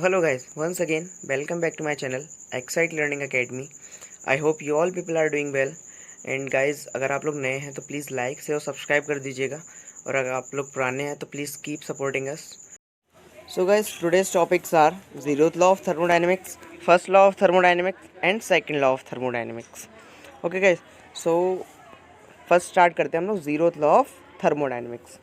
hello guys, once again welcome back to my channel Excite Learning Academy. I hope you all people are doing well and guys अगर आप लोग नए हैं तो please like से और सब्सक्राइब कर दीजिएगा और अगर आप लोग पुराने हैं तो please keep supporting us. So guys, today's topics are zeroth law of thermodynamics, first law of thermodynamics and second law of thermodynamics. Okay guys, so first start करते हैं हम लोग zeroth law of thermodynamics.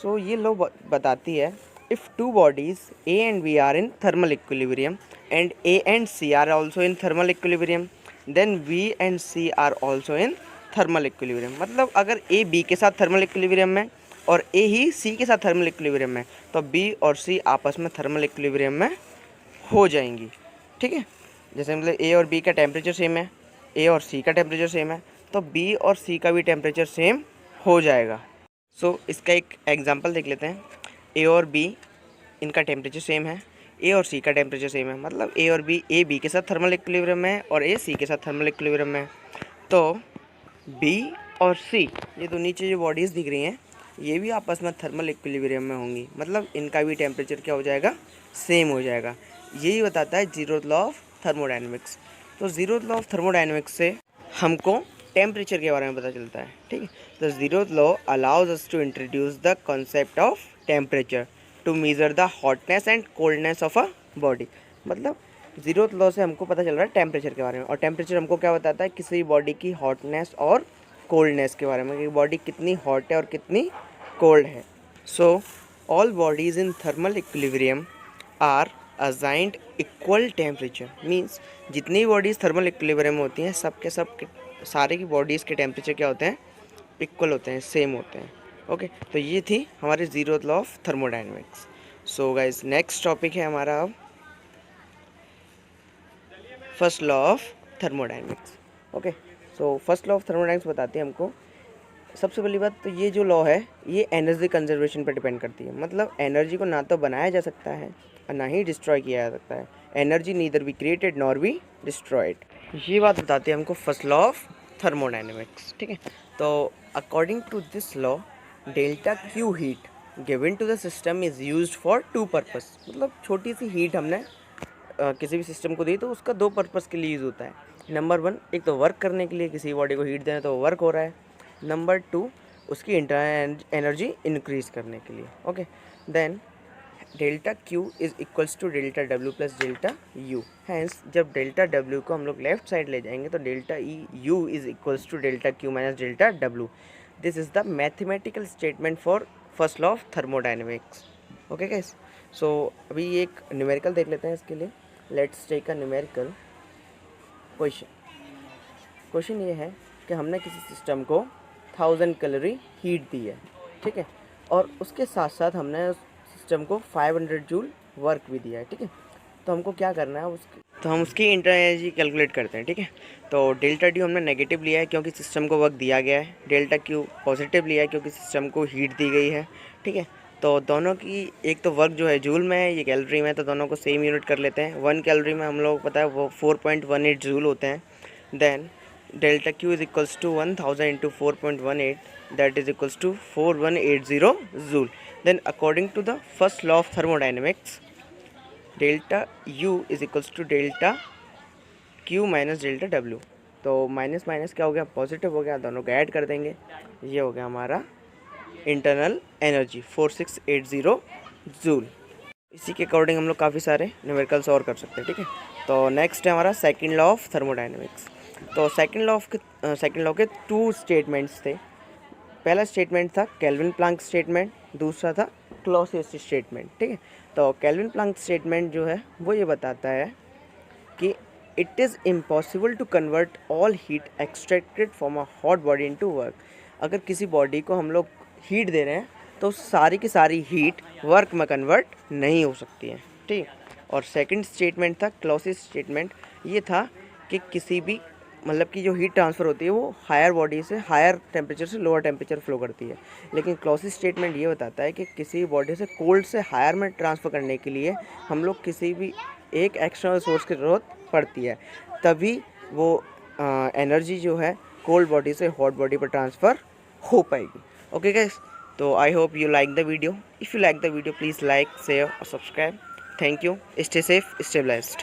So ये law बताती है if two bodies A and B are in thermal equilibrium and A and C are also in thermal equilibrium, then B and C are also in thermal equilibrium. मतलब अगर A B के साथ thermal equilibrium में और A he C के साथ thermal equilibrium में तो B और C आपस में thermal equilibrium में हो जाएंगी. ठीक है, जैसे मतलब A और B का टेम्परेचर सेम है, A और C का टेम्परेचर सेम है तो B और C का भी टेम्परेचर सेम हो जाएगा. सो इसका एक एग्जांपल देख लेते हैं. ए और बी इनका टेम्परेचर सेम है, ए और सी का टेम्परेचर सेम है, मतलब ए और बी ए बी के साथ थर्मल इक्विलिब्रियम में और ए सी के साथ थर्मल इक्विलिब्रियम में. तो बी और सी ये दो नीचे जो बॉडीज़ दिख रही हैं ये भी आपस में थर्मल इक्विलिब्रियम में होंगी, मतलब इनका भी टेम्परेचर क्या हो जाएगा, सेम हो जाएगा. यही बताता है जीरोथ लॉ ऑफ थर्मोडाइनमिक्स. तो जीरोथ लॉ ऑफ थर्मोडाइनमिक्स से हमको टेम्परेचर के बारे में पता चलता है. ठीक है, the zeroth law allows us to introduce the concept of temperature to measure the hotness and coldness of a body. मतलब जीरोथ लॉ से हमको पता चल रहा है टेम्परेचर के बारे में, और टेम्परेचर हमको क्या बताता है, किसी बॉडी की हॉटनेस और कोल्डनेस के बारे में, कि बॉडी कितनी हॉट है और कितनी कोल्ड है. So all bodies in thermal equilibrium are assigned equal temperature. Means जितनी बॉडीज़ थर्मल इक्विलिब्रियम में होती हैं सब सारे की बॉडीज़ के टेम्परेचर क्या होते हैं, इक्वल होते हैं, सेम होते हैं. ओके, तो ये थी हमारी zeroth law of thermodynamics. So guys, next topic है हमारा अब first law of thermodynamics. Okay, so first law of thermodynamics बताती है हमको, सबसे पहली बात तो ये जो लॉ है ये एनर्जी कंजर्वेशन पर डिपेंड करती है. मतलब एनर्जी को ना तो बनाया जा सकता है और ना ही डिस्ट्रॉय किया जा सकता है. Energy neither be created nor be destroyed. ये बात बताती है हमको फर्स्ट लॉ ऑफ थर्मोडाइनमिक्स. ठीक है, तो according to this law delta Q heat given to the system is used for two purpose. मतलब छोटी सी हीट हमने किसी भी सिस्टम को दी तो उसका दो पर्पस के लिए यूज़ होता है. नंबर वन, एक तो वर्क करने के लिए, किसी बॉडी को हीट देना तो वर्क हो रहा है. नंबर टू, उसकी इंटरनल एनर्जी इंक्रीज करने के लिए. Okay, then delta q is equals to delta डब्ल्यू प्लस डेल्टा यू. हैंस जब डेल्टा डब्ल्यू को हम लोग लेफ्ट साइड ले जाएंगे तो delta e u is equals to delta Q minus delta डब्ल्यू. This is the mathematical statement for first law of thermodynamics. Okay guys, so अभी एक न्यूमेरिकल देख लेते हैं इसके लिए. Let's take a numerical question. Question ये है कि हमने किसी सिस्टम को 1000 कैलोरी हीट दी है. ठीक है, और उसके साथ साथ हमने उस सिस्टम को 500 जूल वर्क भी दिया है. ठीक है, तो हमको क्या करना है, तो हम उसकी इंटरनल एनर्जी कैलकुलेट करते हैं. ठीक है, तो डेल्टा डी हमने नेगेटिव लिया है क्योंकि सिस्टम को वर्क दिया गया है. डेल्टा क्यू पॉजिटिव लिया है क्योंकि सिस्टम को हीट दी गई है. ठीक है, तो दोनों की एक तो वर्क जो है जूल में है, ये कैलोरी में है, तो दोनों को सेम यूनिट कर लेते हैं. 1 कैलोरी में हम लोग पता है वो 4.18 जूल होते हैं. Then delta Q is equals to 1000 into 4.18, that is equals to 4180 joule. Then according to the first law of thermodynamics delta U is equals to delta Q minus delta W. तो minus minus क्या हो गया, positive हो गया, दोनों को add कर देंगे. ये हो गया हमारा इंटरनल एनर्जी 4680 जूल. इसी के अकॉर्डिंग हम लोग काफ़ी सारे न्यूमेरिकल्स और कर सकते हैं. ठीक है, तो नेक्स्ट है हमारा सेकंड लॉ ऑफ थर्मोडाइनमिक्स. तो सेकंड लॉ के टू स्टेटमेंट्स थे. पहला स्टेटमेंट था केल्विन प्लैंक स्टेटमेंट, दूसरा था क्लॉसियस स्टेटमेंट. ठीक है, तो केल्विन प्लैंक स्टेटमेंट जो है वो ये बताता है कि it is impossible to convert all heat extracted from a hot body into work. अगर किसी बॉडी को हम लोग हीट दे रहे हैं तो सारी की सारी हीट वर्क में कन्वर्ट नहीं हो सकती है. ठीक, और सेकंड स्टेटमेंट था क्लॉसियस स्टेटमेंट. ये था कि किसी भी मतलब कि जो हीट ट्रांसफ़र होती है वो हायर बॉडी से हायर टेम्परेचर से लोअर टेम्परेचर फ्लो करती है. लेकिन क्लॉसियस स्टेटमेंट ये बताता है कि किसी बॉडी से कोल्ड से हायर में ट्रांसफ़र करने के लिए हम लोग किसी भी एक एक्सटर्नल सोर्स की ज़रूरत पड़ती है, तभी वो एनर्जी जो है कोल्ड बॉडी से हॉट बॉडी पर ट्रांसफ़र हो पाएगी. ओके गाइस, तो I hope you like the video. If you like the video please like, share और subscribe. Thank you, stay safe, stay blessed.